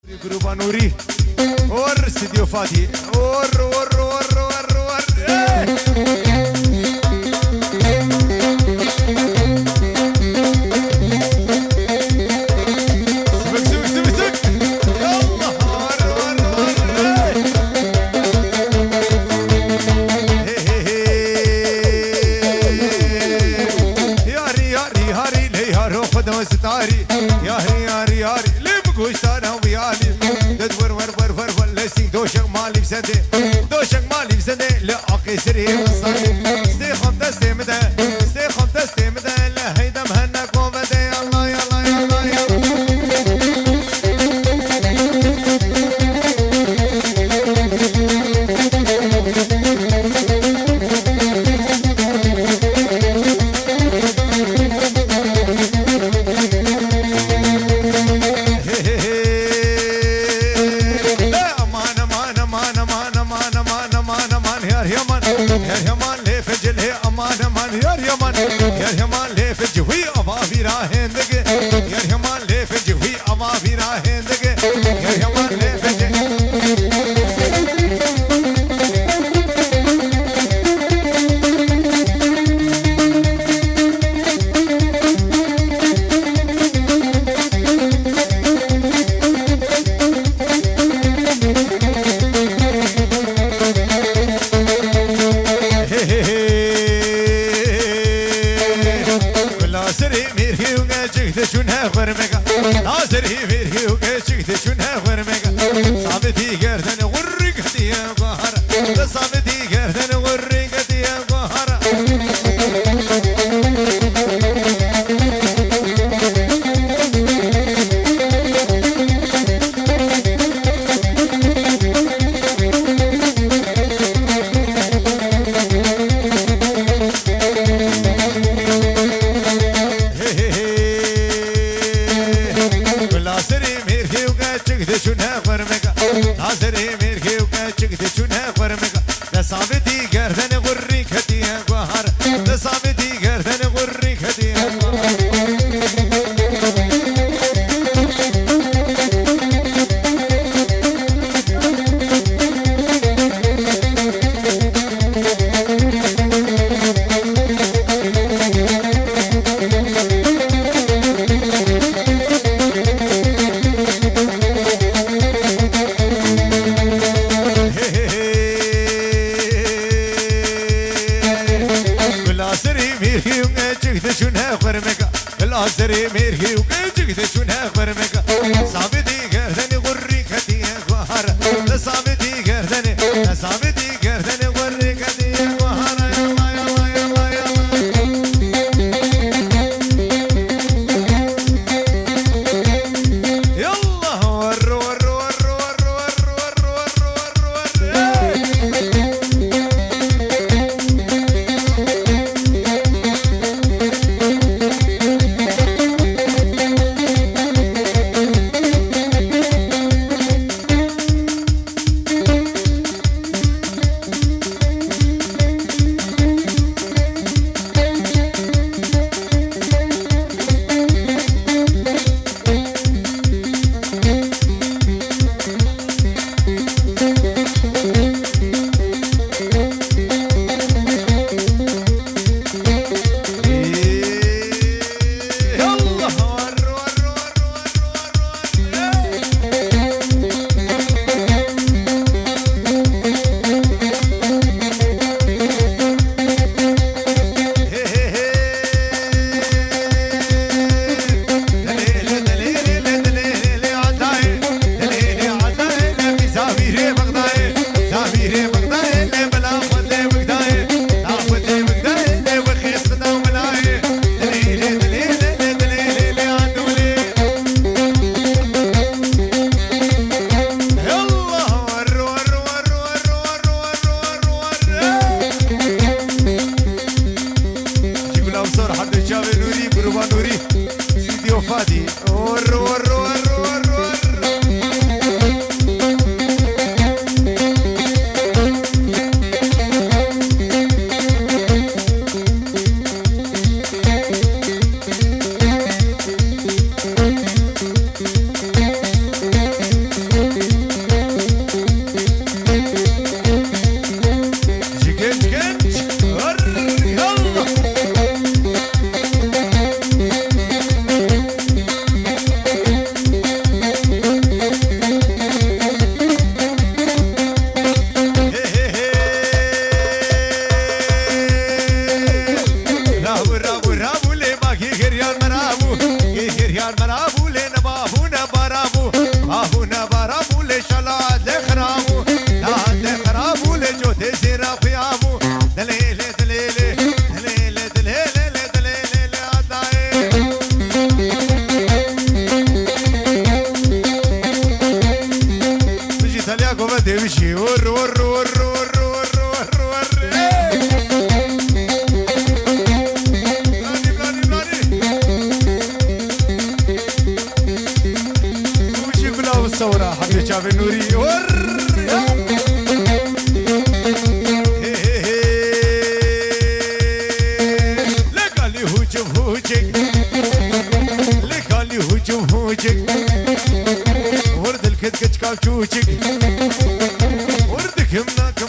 جروبا نوري اور استديو فاتي اور سبك يلا ياري هاري لي هارو خدو ستاري ياري لي بقوشتانا ويالي دور ور لسين دوشك مالي بسدي لا اقيسري وصاني استي خم دستي مده لا هيدا مهنا قوبدي يلا يا لي فجل هي امان يا لي فجل وي ابا في راهندك يا لي فجل وي ابا في راهندك يا لي فجل شونها ورمك ناصري فيري وكشكت شونها ورمك صابتي قردن ورق ديا قهر صابتي قردن ورق ديا قهر شونها ورمك ناصري ميركي وكشكت شونها ورمك صابتي قردن ورق ديا قهر صابتي قردن ورق ديا قهر قوة ديوشي ور ور ور ور ور ور ور بلاني بلاني وشي كلها بالصورة حبيبي شاف النوري ور لقالي هوجم هوجك لقالي هوجم هوجك ورد الكتكت كاوتشوشك وردك همناكم